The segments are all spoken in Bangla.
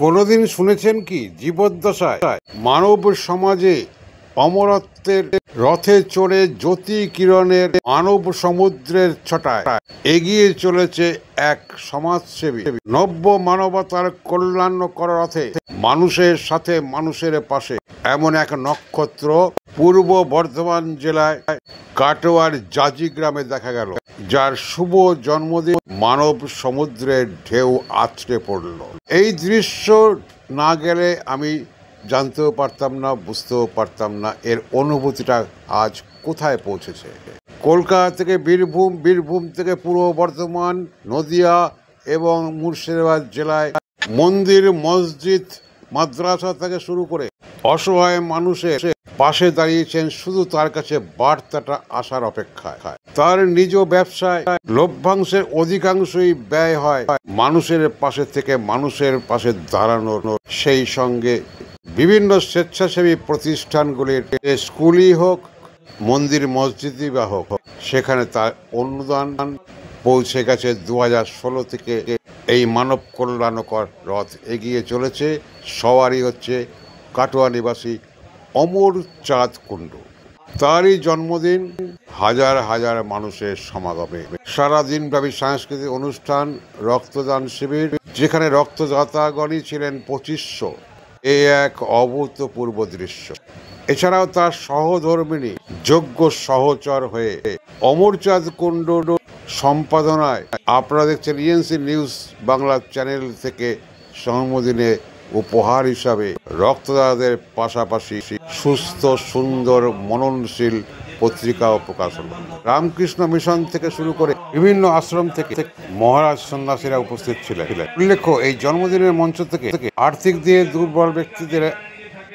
কোনোদিন শুনেছেন কি জীবদ্দশায় মানব সমাজে অমরত্বের রথে চড়ে জ্যোতি কিরণের মানব সমুদ্রের ছটায় এগিয়ে চলেছে এক সমাজসেবী নব্য মানবতার কল্যাণকর রথে মানুষের সাথে মানুষের পাশে এমন এক নক্ষত্র পূর্ব বর্ধমান জেলায় কাটোয়ার জাজি গ্রামে দেখা গেল, যার শুভ জন্মদিন মানব সমুদ্রের ঢেউ আছড়ে পড়ল। এই দৃশ্য না গেলে আমি জানতেও পারতাম না, বুঝতেও পারতাম না এর অনুভূতিটা আজ কোথায় পৌঁছেছে। কলকাতা থেকে বীরভূম, বীরভূম থেকে পূর্ব বর্ধমান, নদিয়া এবং মুর্শিদাবাদ জেলায় মন্দির, মসজিদ, মাদ্রাসা থেকে শুরু করে অসহায় মানুষের পাশে দাঁড়িয়েছেন শুধু তার কাছে বার্তাটা আসার অপেক্ষায়। তার নিজ ব্যবসায় লভ্যাংশের অধিকাংশই ব্যয় হয় মানুষের পাশে থেকে মানুষের পাশে দাঁড়ানোর। সেই সঙ্গে বিভিন্ন স্বেচ্ছাসেবী প্রতিষ্ঠানগুলির স্কুলই হোক, মন্দির মসজিদই বা হোক, সেখানে তার অনুদান পৌঁছে গেছে। 2016 থেকে এই মানব কল্যাণকর রথ এগিয়ে চলেছে। সবারই হচ্ছে কাটোয়া নিবাসী অমর চাঁদ কুণ্ডু। তারই জন্মদিন, হাজার হাজার মানুষের সমাগমে সারাদিনব্যাপী সাংস্কৃতিক অনুষ্ঠান, রক্তদান শিবির, যেখানে রক্তদাতাগণই ছিলেন 2500। এ এক অভূতপূর্ব দৃশ্য। এছাড়াও তার সহধর্মিণী যোগ্য সহচর হয়ে অমরচাঁদ কুণ্ডুর সম্পাদনায় আপনারা দেখছেন ইএনসি নিউজ বাংলা চ্যানেল থেকে জন্মদিনে উপহার হিসাবে রক্তদাতাদের পাশাপাশি সুস্থ, সুন্দর, মননশীল পত্রিকাও প্রকাশ হল। রামকৃষ্ণ মিশন থেকে শুরু করে বিভিন্ন আশ্রম থেকে মহারাজ সন্ন্যাসীরা উপস্থিত ছিলেন। উল্লেখ্য, এই জন্মদিনের মঞ্চ থেকে আর্থিক দিয়ে দুর্বল ব্যক্তিদের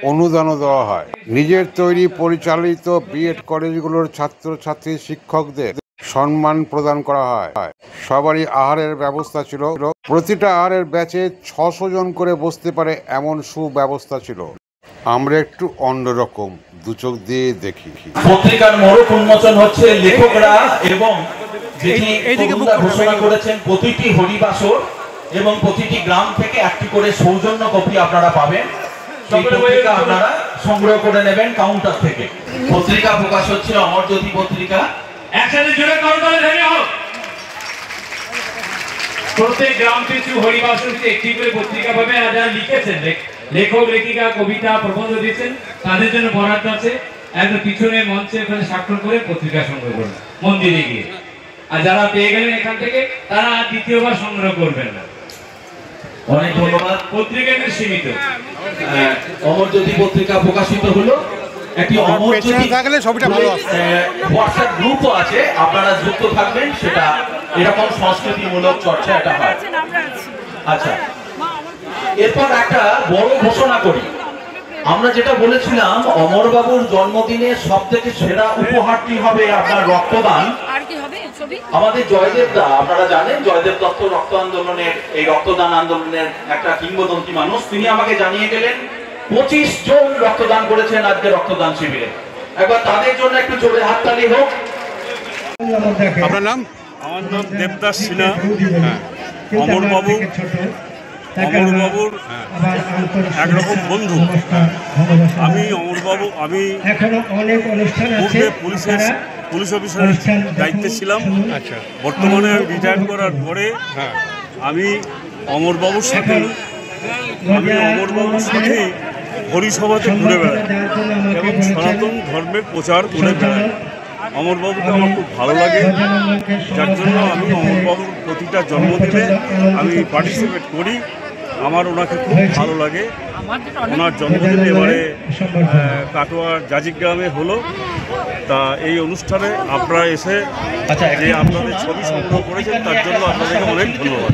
অনুদানও দেওয়া হয়। নিজের তৈরি পরিচালিত বিএড কলেজগুলোর ছাত্রছাত্রী, শিক্ষকদের সম্মান প্রদান করা হয়। সবারই আহারের ব্যবস্থা ছিল। প্রতিটা আহারের ব্যাচে 600 জন করে বসতে পারে এমন সুব্যবস্থা ছিল। আমরা একটু অন্যরকম দু চোখ দিয়ে দেখি। পত্রিকার মোড়ক উন্মোচন হচ্ছে। লেখকরা এবং ঘোষণা করেছেন প্রতিটি হরিবাসর এবং প্রতিটি গ্রাম থেকে একটি করে সৌজন্য কপি আপনারা পাবেন। সেই পত্রিকা আপনারা সংগ্রহ করে নেবেন কাউন্টার থেকে। পত্রিকা প্রকাশ হচ্ছে অমর জ্যোতি পত্রিকা। একসাথে জোরে করতালে ধরে হোক। প্রত্যেক গ্রাম পিছু হরিবাসরীতে একটি করে পত্রিকা পাবে। আর যারা লিখেছেন, লেখক লেখিকা কবিতা প্রবন্ধ দিয়েছেন, তাদের জন্য বরাদ্দ আছে। একদম পিছনে মঞ্চে স্বাক্ষর করে পত্রিকা সংগ্রহ করবেন মন্দিরে গিয়ে। আর যারা পেয়ে গেলেন এখান থেকে, তারা দ্বিতীয়বার সংগ্রহ করবেন না। অনেক ধন্যবাদ। পত্রিকা সীমিত। অমর জ্যোতি পত্রিকা প্রকাশিত হলো। একটি অমর জ্যোতি হোয়াটসঅ্যাপ গ্রুপও আছে, আপনারা যুক্ত থাকবেন। সেটা এরকম সংস্কৃতিমূলক চর্চা এটা হয়। আচ্ছা, এরপর একটা বড় ঘোষণা করি। আমরা যেটা বলেছিলাম, অমরবাবুর জন্মদিনে সব থেকে সেরা উপহারটি হবে আপনার রক্তদান। আমাদের জয়দেব দা, আপনারা জানেন জয়দেব দত্ত রক্ত আন্দোলনের, এই রক্তদান আন্দোলনের একটা কিংবদন্তি মানুষ। তিনি আমাকে জানিয়ে গেলেন 25 জন রক্তদান করেছেন আজকে রক্তদান শিবিরে। একবার তাদের জন্য একটু জোরে হাততালি হোক। আপনার নাম? আমার নাম দেবদাস সিনহা। অমরবাবুর একরকম বন্ধু। আমি অমরবাবু, আমি পূর্বে পুলিশ অফিসারের দায়িত্বে ছিলাম। আচ্ছা, বর্তমানে আমি রিটায়ার করার পরে আমি অমরবাবুর সাথে হরিসভাতে ঘুরে বেড়াই এবং সনাতন ধর্মের প্রচার করে বেড়াই। অমরবাবুকে আমার খুব ভালো লাগে, যার জন্য আমি অমরবাবুর প্রতিটা জন্মদিনে আমি পার্টিসিপেট করি। আমার ওনাকে খুব ভালো লাগে। ওনার জন্মদিন এবারে কাটোয়ার জাজি গ্রামে হলো। তা এই অনুষ্ঠানে আপনারা এসে যে আপনাদের ছবি সংগ্রহ করেছেন, তার জন্য আপনাদেরকে অনেক ধন্যবাদ।